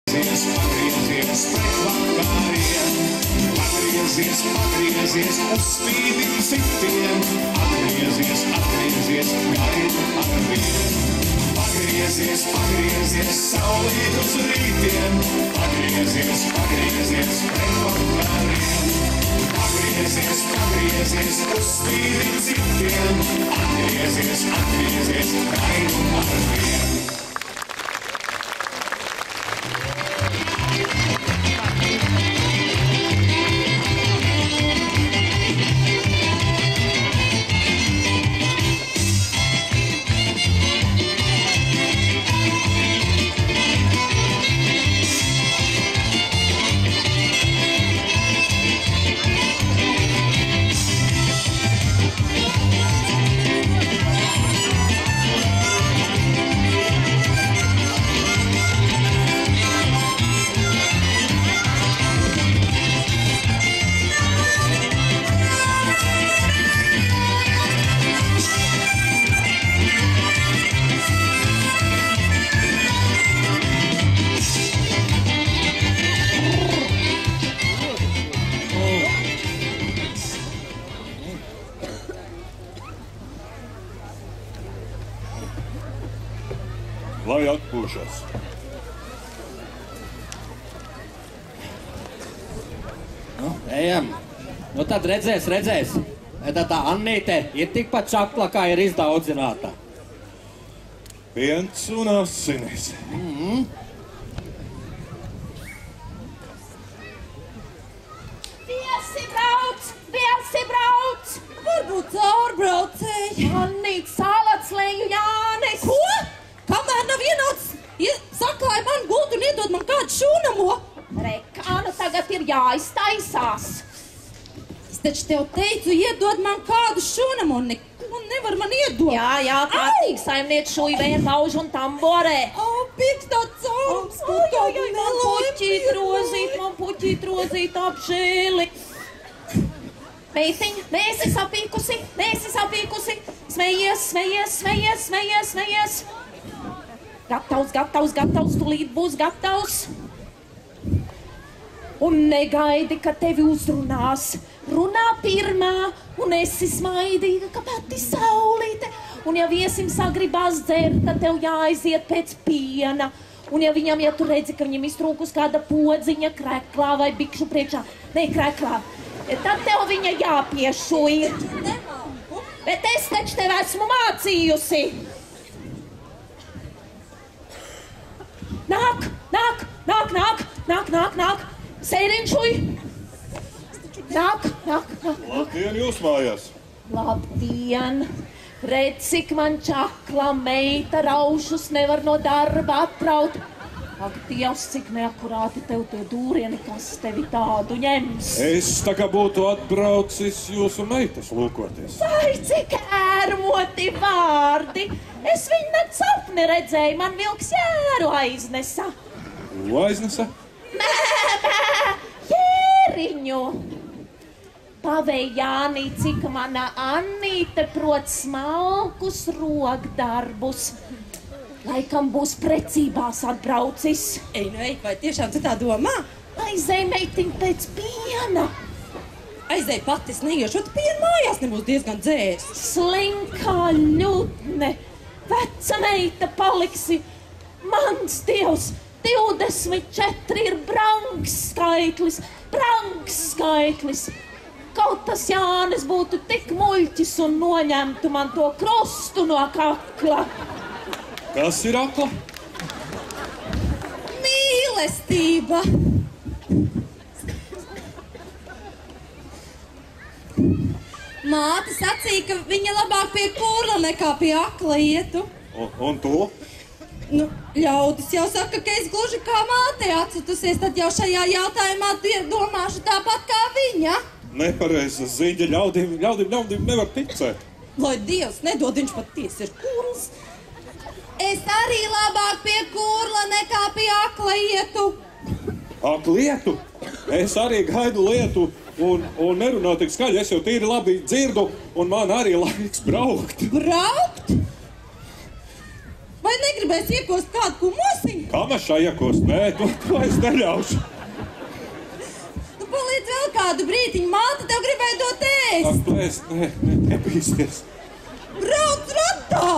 Pagriezies pret vakariem, pagriezies uz spīdiem citiem, atgriezies, gaidu ar vien. Pagriezies, saulīt uz rītiem, pagriezies pret vakariem. Pagriezies uz spīdiem citiem, atgriezies, gaidu ar vien. Lai atpūšas. Nu, ejam. Nu tad redzēs. Tad tā Annīte ir tikpat čakla, kā ir izdaudzināta. Piens un asinis. Viesi brauc! Varbūt caurbraucēji. Annīt, salaclēju Jānis! Ko? Kamēr nav ienācis, saklāja man gultu un iedod man kādu šūnamo. Rekā, nu tagad ir jāiztaisās. Es taču tev teicu, iedod man kādu šūnamo, neko nevar man iedot. Jā, kārtīgi saimniec šuj vien lauž un tamborē. Pirkstā caurums, man puķīt rozīt apžēli. Meitiņ, mēsi sapīkusi. Smejies. Gatavs, tulīt būs gatavs. Un negaidi, ka tevi uzrunās. Runā pirmā, un esi smaidīga, kā pati saulīte. Un ja viesim sagribās dzert, tad tev jāaiziet pēc piena. Un ja tu redzi, ka viņam iztrūkus kāda podziņa kreklā vai bikšu priekšā, kreklā, tad tev viņa jāpiešuj. Bet es taču tev esmu mācījusi. Nāk. Sēriņšuj. Nāk. Labdien jūs mājās. Labdien. Redz, cik man čakla meita raušus nevar no darba atraut. Ak, Dievs, cik neakurāti tev tie dūrieni, kas tevi tādu ņems. Es tā kā būtu atbraucis jūsu meitas lūkoties. Vai, cik ērmoti vārdi. Es viņu net sapni redzēju, man vilks jēru aiznesa. Aiznesa? Jēriņu. Pavei Jānī, cik mana Annīte prot smalkus rokdarbus. Laikam būs precībās atbraucis. Ej, vai tiešām tu tā domā? Aizej, meitiņ, pēc piena. Aizej pati, es neiešu, tu pienu mājās nebūs diezgan dzēs. Slinkā ļutne. Veca meita paliksi. Mans Dievs, 24 ir brangs skaitlis. Kaut tas Jānis būtu tik muļķis un noņemtu man to krostu no kakla. Kas ir akla? Mīlestība. Māte sacīja, ka viņa labāk pie kurla nekā pie akla ietu. Un to? Nu, ļaudis jau saka, ka es gluži kā māte atsutusies, tad jau šajā jautājumā domāšu tāpat kā viņa. Nepareiza ziņa, ļaudim nevar ticēt. Lai Dievs nedod, viņš patiesi ir kurls. Es arī labāk pie kurla nekā pie akla ietu. Lietu? Es arī gaidu lietu un nerunā tik skaļi. Es jau tīri labi dzirdu un man arī laiks braukt. Braukt? Vai negribēs iekost kādu kumosiņu? Kamaša iekost, nē, to es neļaušu. Nu, palīdz vēl kādu brītiņu, māte tev gribēja dot ēst. Ak, tu ēst, nepīsties. Brauc ratā!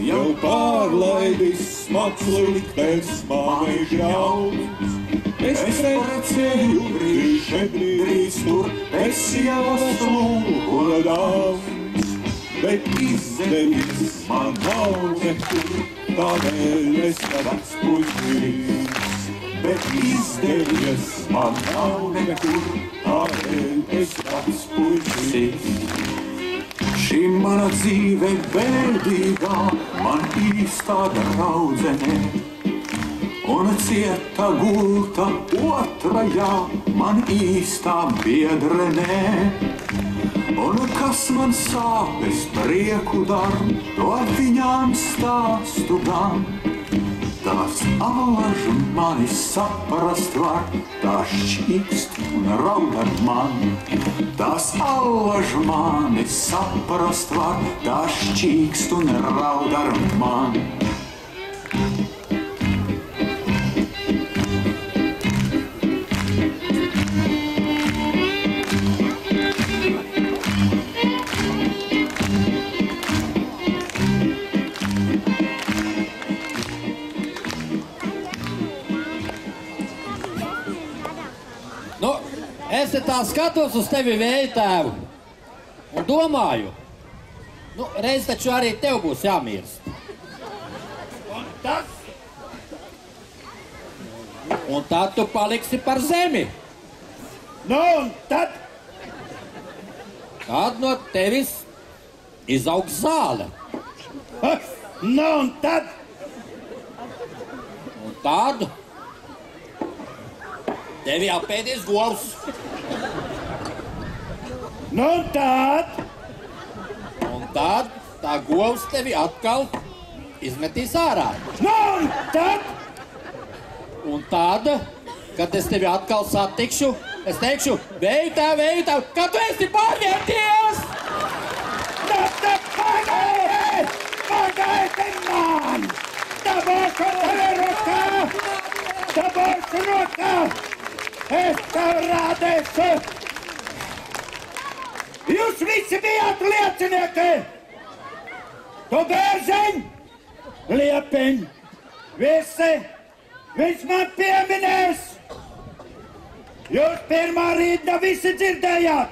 Jau pārlaidis smakslu liktes mani grauds. Es redzēju drīz tur, es jau lūgodams, bet izdevies man nav nekur, tādēļ es tāds puisis. Bet izdevies man nav nekur, tādēļ es tāds puisis. Šī mana dzīve bēdīgā, man īstā draudzene, un cieta gulta otrajā, man īstā biedrenē. Un kas man sāpes prieku dar, to viņām stāstu gan. Tās allaž mani saprast var, tās šķīkst un raud ar mani. Tās allaž mani saprast var, tās šķīkst un raud ar mani. Es te tā skatos uz tevi, vēja tēvu, un domāju, reiz taču arī tev būs jāmirst. Un tad tu paliksi par zemi. Un tad? Tad no tevis izaugs zāle. Un tad? Un tad tevi apēdīs govs. Un tad? Un tad tā govs tevi atkal izmetīs ārā. Un tad? Un tad, kad es tevi atkal satikšu, es teikšu, veitā, kad tu esi pārvērties! Pagaidi man! Dabūšu tevi rokā! Es tev rādīšu! Jūs visi bijāt liecinieki! Tu bērziņ, liepiņ, visi, viņš man pieminēs! Jūs pirmā rītā visi dzirdējāt!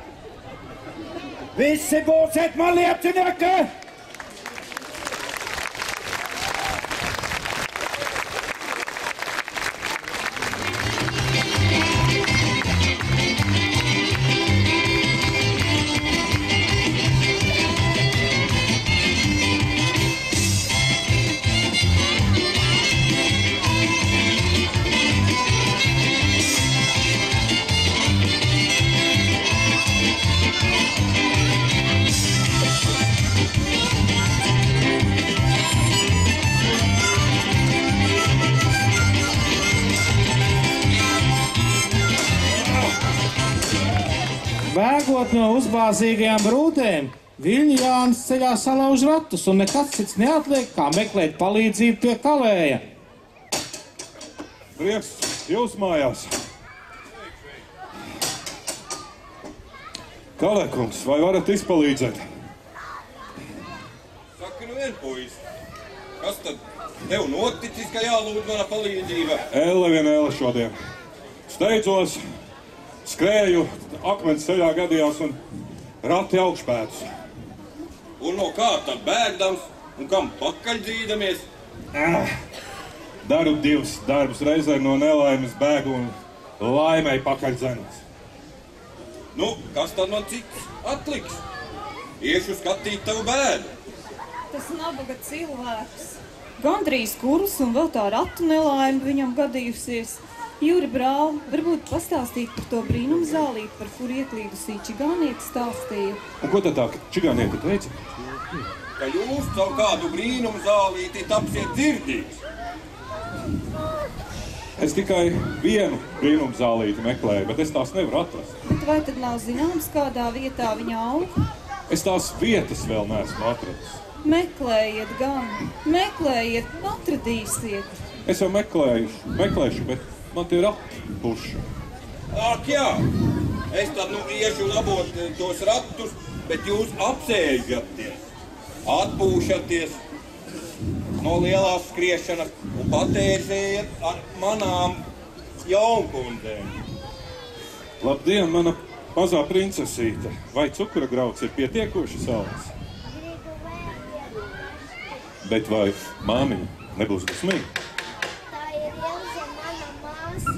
Visi būsiet man liecinieki! Bēgot no uzbāzīgajām brūtēm, Viļņjānis ceļā salauž ratus un nekas cits neatliek, kā meklēt palīdzību pie kalēja. Prieks jūs mājās. Kalēkungs, vai varat izpalīdzēt? Saka, Labdien, puisi! Kas tad tev noticis, ka jālūdz mana palīdzība? Elle šodien. Steidzos, skrēju, akmens ceļā gadījās un rati augšpēdus. Un no kā tad bēgdams un kam pakaļ dzīdamies? Daru divus darbus, reizē no nelaimes bēgu un laimei pakaļ dzenos. Nu, kas tad man cits atliks? Iešu skatīt tavu bēdu. Tas nabaga cilvēks. Gandrīz kurus un vēl tā ratu nelaime viņam gadījusies. Jūri brāl, varbūt pastāstīt par to brīnumu zālīti, par kuru ieklīdusī čigānieti stāstīja. Un ko tad tā čigānieti teica? Ka jūs caur kādu brīnumu zālīti tapsiet dzirdīgs. Es tikai vienu brīnumu zālīti meklēju, bet es tās nevaru atrast. Bet vai tad nav zināms, kādā vietā viņa aug? Es tās vietas vēl neesmu atradis. Meklējiet gan, meklējiet, atradīsiet. Es jau meklēšu, bet man tie rati puši. Ak, jā! Es tad nu iešu labot tos ratus, bet jūs apsēžaties, atpūšaties no lielās skriešanas un patērzējiet ar manām jaunkundzēm. Labdien, mana mazā princesīte. Vai cukura grauds ir pietiekoši salds? Bet vai māmiņa nebūs dusmīga? Tā ir Ilze, mana māsa.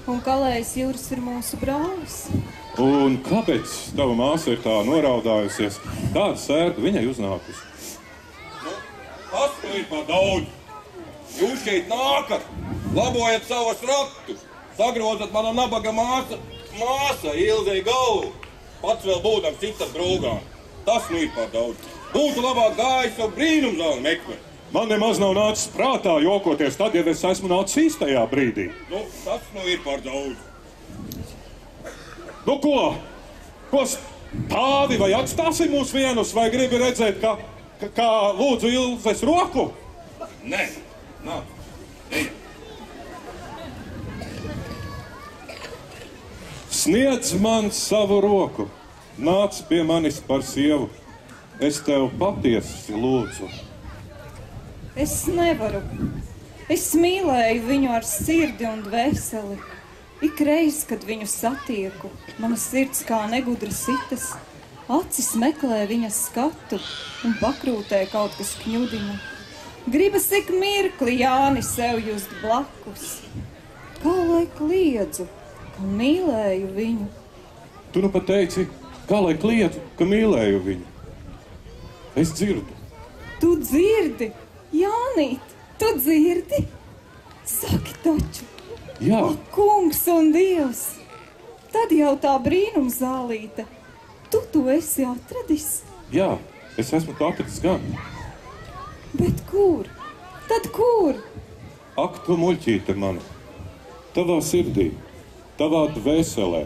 Un Kalējs Juris ir mūsu brālis. Un kāpēc tava māsa ir tā noraudājusies? Tāda sērga viņai uznākusi. Nu, tas nu ir par daudz. Jūs šeit nākat, labojat savas ratus, sagrozat mana nabaga māsa Ilzei galvu. Pats vēl būdams citas drūgām. Tas nu ir par daudz. Būtu labāk gājis savu brīnumzāli meklēt. Man nemaz nav nācis prātā jokoties tad, ja es esmu nācis īstajā brīdī. Nu, tas nu ir par daudz. Nu ko? Ko stāvi vai atstāsi mūs vienus, vai gribi redzēt, kā lūdzu Ilzes roku? Nē, nav. Ej. Sniedz man savu roku. Nāc pie manis par sievu. Es tev patiesi lūdzu. Es nevaru. Es mīlēju viņu ar sirdi un dvēseli. Ik reiz, kad viņu satieku, mana sirds kā negudra sitas, acis meklē viņas skatu un pakrūtē kaut kas kņudina. Gribas ik mirkli Jāni sev just blakus. Kā lai kliedzu, ka mīlēju viņu. Tu nu pat teici, kā lai kliedzu, ka mīlēju viņu. Es dzirdu. Tu dzirdi? Jānīt, tu dzirdi? Saki taču. Jā. O, kungs un dievs, tad jau tā brīnumzālīte. Tu to esi atradis? Jā, es esmu to atradis gan. Bet kur? Tad kur? Ak, tu muļķīte mana, tavā sirdī, tavā dvēselē.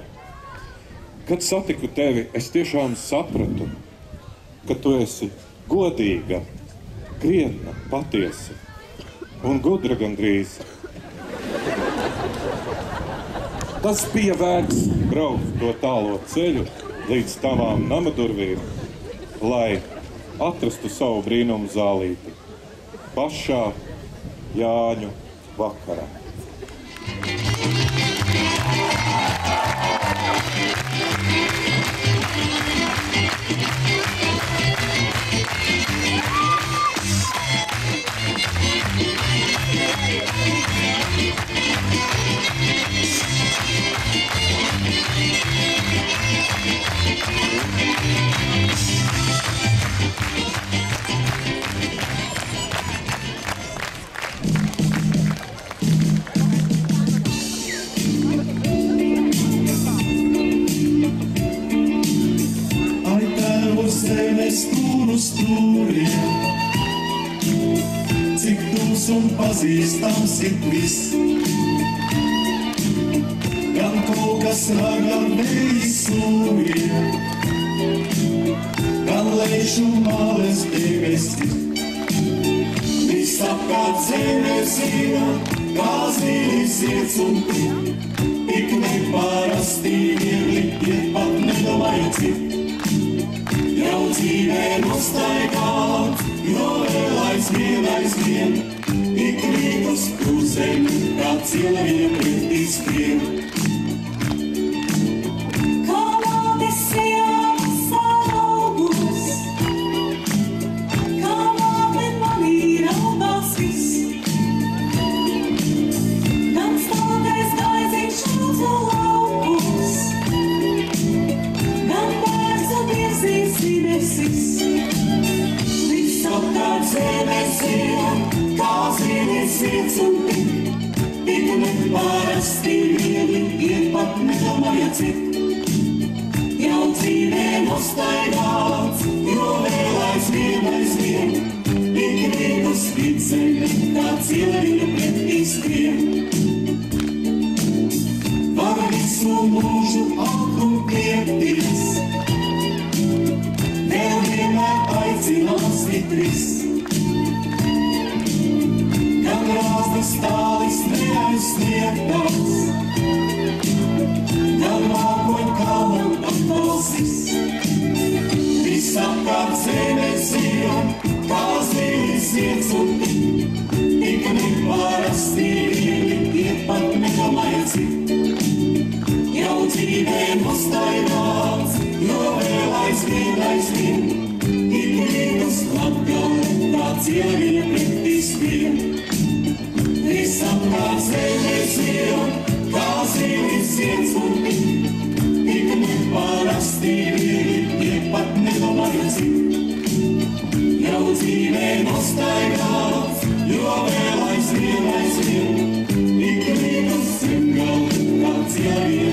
Kad satiku tevi, es tiešām sapratu, ka tu esi godīga, krietna, patiesa un gudra gandrīz. Tas bija vērts braukt to tālo ceļu līdz tavām namadurvīm, lai atrastu savu brīnumu zālīti pašā Jāņu vakarā. Cik tūs un pazīstams ir viss, gan kaut kas ragan vējis sūriem, gan leišu māles debesis. Visapkārt zeme zina, kā zīlis iets un tik neparastī viegli iet pat nedomāju cik. Jau dzīvē nostaigāt, jo vēl aizvien, ik rīt uz krūzēm, kā cilvēkiem pretī skrien. Kā mātes sijām salaugus, kā māte manī raudās viss. Gan stāvais gaiziņš lūdzu laukus, gan bērzu virzīs debesis. Viss apkārt zēmēsiem, kā zīmes iets un tik neparasti viegli, iet pat nedomājot cik. Jau dzīvē nostaigāts, jo vēl aizvien, ik rīt uz spicēm, kā cilvēkiem pretī skrien. Var visu mūžu aug un piekties, vēl vienmēr aicinās vitris. Gan rāstas tālis neaizsniegtās, gan mākoņu kalnu atbalsis. Viss apkārt zēmēsiem, kā zīmes iets un tik neparasti viegli, iet pat nedomājot cik. Jau dzīvē nostaigāts, jo vēl aizvien, ik rīt uz Latgali, kā cilvēkiem pretī skrien. Viss apkārt zēmēsiem, kā zīmes iets un tik neparasti viegli, iet pat nedomājot cik. Jau dzīvē nostaigāts, jo vēl aizvien, ik rīt uz Zemgali, kā cilvēkiem